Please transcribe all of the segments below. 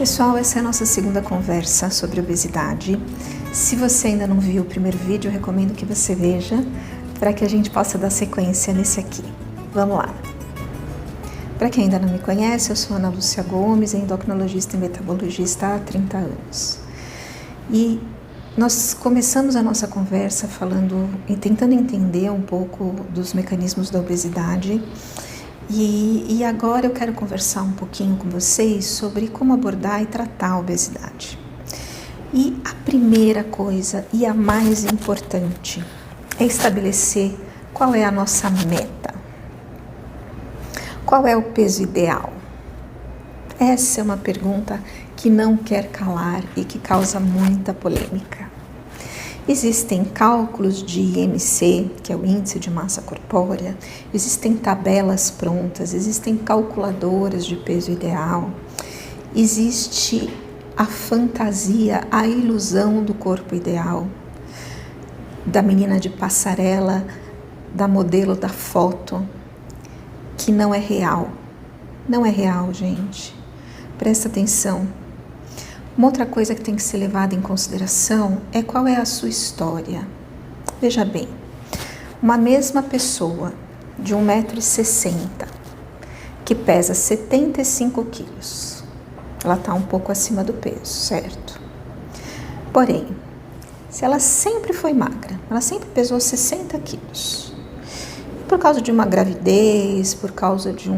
Pessoal, essa é a nossa segunda conversa sobre obesidade. Se você ainda não viu o primeiro vídeo, eu recomendo que você veja para que a gente possa dar sequência nesse aqui. Vamos lá! Para quem ainda não me conhece, eu sou Ana Lúcia Gomes, endocrinologista e metabologista há 30 anos. E nós começamos a nossa conversa falando e tentando entender um pouco dos mecanismos da obesidade. E agora eu quero conversar um pouquinho com vocês sobre como abordar e tratar a obesidade. E a primeira coisa e a mais importante é estabelecer qual é a nossa meta. Qual é o peso ideal? Essa é uma pergunta que não quer calar e que causa muita polêmica. Existem cálculos de IMC, que é o índice de massa corpórea, existem tabelas prontas, existem calculadoras de peso ideal, existe a fantasia, a ilusão do corpo ideal, da menina de passarela, da modelo da foto, que não é real. Não é real, gente. Presta atenção. Uma outra coisa que tem que ser levada em consideração é qual é a sua história. Veja bem, uma mesma pessoa de 1,60 m, que pesa 75 quilos, ela está um pouco acima do peso, certo? Porém, se ela sempre foi magra, ela sempre pesou 60 quilos, por causa de uma gravidez, por causa de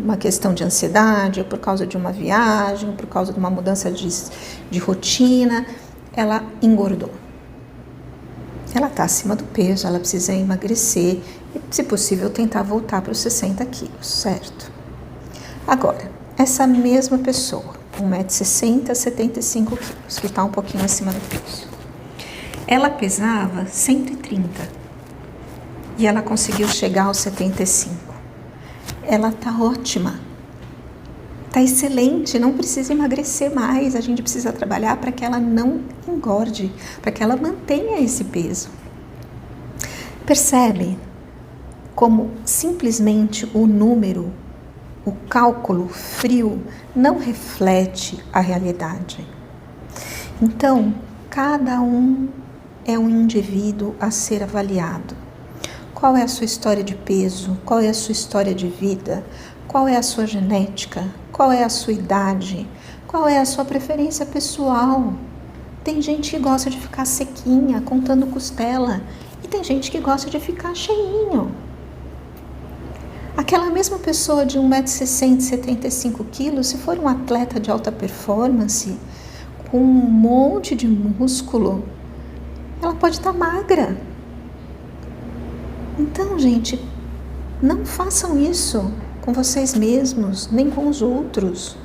uma questão de ansiedade, ou por causa de uma viagem, ou por causa de uma mudança de rotina, ela engordou. Ela está acima do peso, ela precisa emagrecer e, se possível, tentar voltar para os 60 quilos, certo? Agora, essa mesma pessoa, 1,60 m, 75 quilos, que está um pouquinho acima do peso, ela pesava 130 e ela conseguiu chegar aos 75. Ela está ótima, está excelente, não precisa emagrecer mais, a gente precisa trabalhar para que ela não engorde, para que ela mantenha esse peso. Percebe como simplesmente o número, o cálculo frio não reflete a realidade? Então, cada um é um indivíduo a ser avaliado. Qual é a sua história de peso? Qual é a sua história de vida? Qual é a sua genética? Qual é a sua idade? Qual é a sua preferência pessoal? Tem gente que gosta de ficar sequinha, contando costela, e tem gente que gosta de ficar cheinho. Aquela mesma pessoa de 1,60 m, 75 quilos, se for um atleta de alta performance, com um monte de músculo, ela pode estar magra. Então, gente, não façam isso com vocês mesmos, nem com os outros.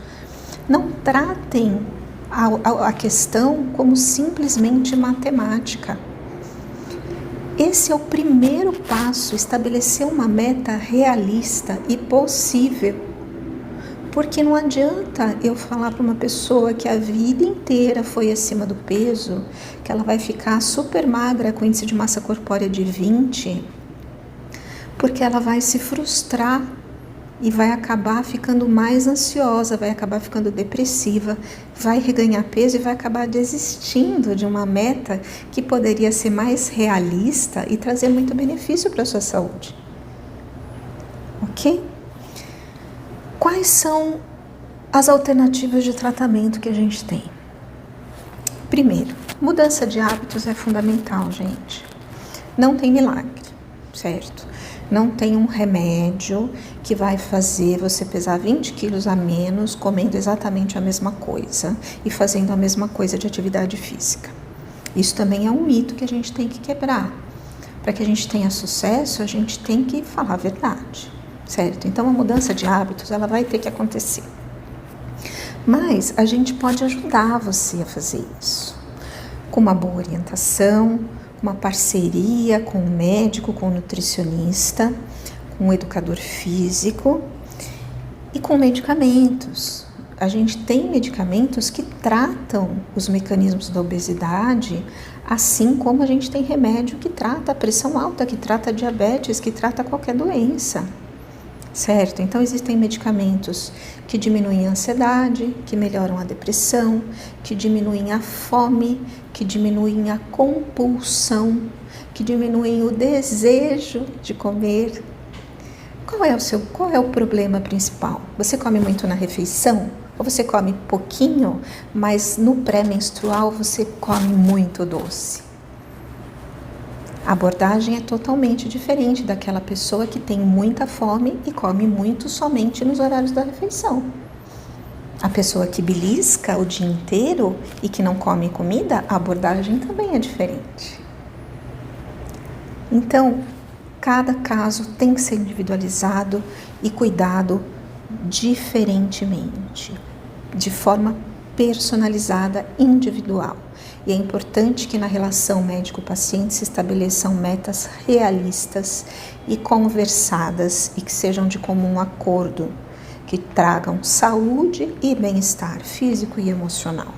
Não tratem a questão como simplesmente matemática. Esse é o primeiro passo, estabelecer uma meta realista e possível. Porque não adianta eu falar para uma pessoa que a vida inteira foi acima do peso, que ela vai ficar super magra com índice de massa corpórea de 20, porque ela vai se frustrar e vai acabar ficando mais ansiosa, vai acabar ficando depressiva, vai reganhar peso e vai acabar desistindo de uma meta que poderia ser mais realista e trazer muito benefício para a sua saúde. Ok? Quais são as alternativas de tratamento que a gente tem? Primeiro, mudança de hábitos é fundamental, gente. Não tem milagre, certo? Não tem um remédio que vai fazer você pesar 20 quilos a menos comendo exatamente a mesma coisa e fazendo a mesma coisa de atividade física. Isso também é um mito que a gente tem que quebrar. Para que a gente tenha sucesso, a gente tem que falar a verdade, certo? Então, a mudança de hábitos, ela vai ter que acontecer. Mas a gente pode ajudar você a fazer isso. Com uma boa orientação, uma parceria com o médico, com o nutricionista, com o educador físico e com medicamentos. A gente tem medicamentos que tratam os mecanismos da obesidade, assim como a gente tem remédio que trata a pressão alta, que trata a diabetes, que trata qualquer doença, certo? Então existem medicamentos que diminuem a ansiedade, que melhoram a depressão, que diminuem a fome, que diminuem a compulsão, que diminuem o desejo de comer. Qual é o problema principal? Você come muito na refeição? Ou você come pouquinho, mas no pré-menstrual você come muito doce? A abordagem é totalmente diferente daquela pessoa que tem muita fome e come muito somente nos horários da refeição. A pessoa que belisca o dia inteiro e que não come comida, a abordagem também é diferente. Então, cada caso tem que ser individualizado e cuidado diferentemente, de forma personalizada, individual. E é importante que na relação médico-paciente se estabeleçam metas realistas e conversadas e que sejam de comum acordo, que tragam saúde e bem-estar físico e emocional.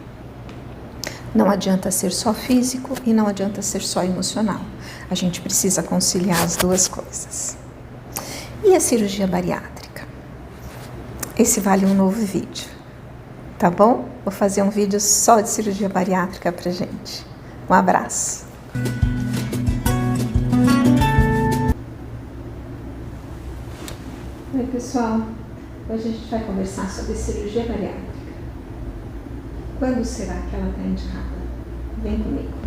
Não adianta ser só físico e não adianta ser só emocional. A gente precisa conciliar as duas coisas. E a cirurgia bariátrica? Esse vale um novo vídeo, tá bom? Vou fazer um vídeo só de cirurgia bariátrica pra gente. Um abraço. Oi, pessoal. Hoje a gente vai conversar sobre cirurgia bariátrica. Quando será que ela está indicada? Vem comigo.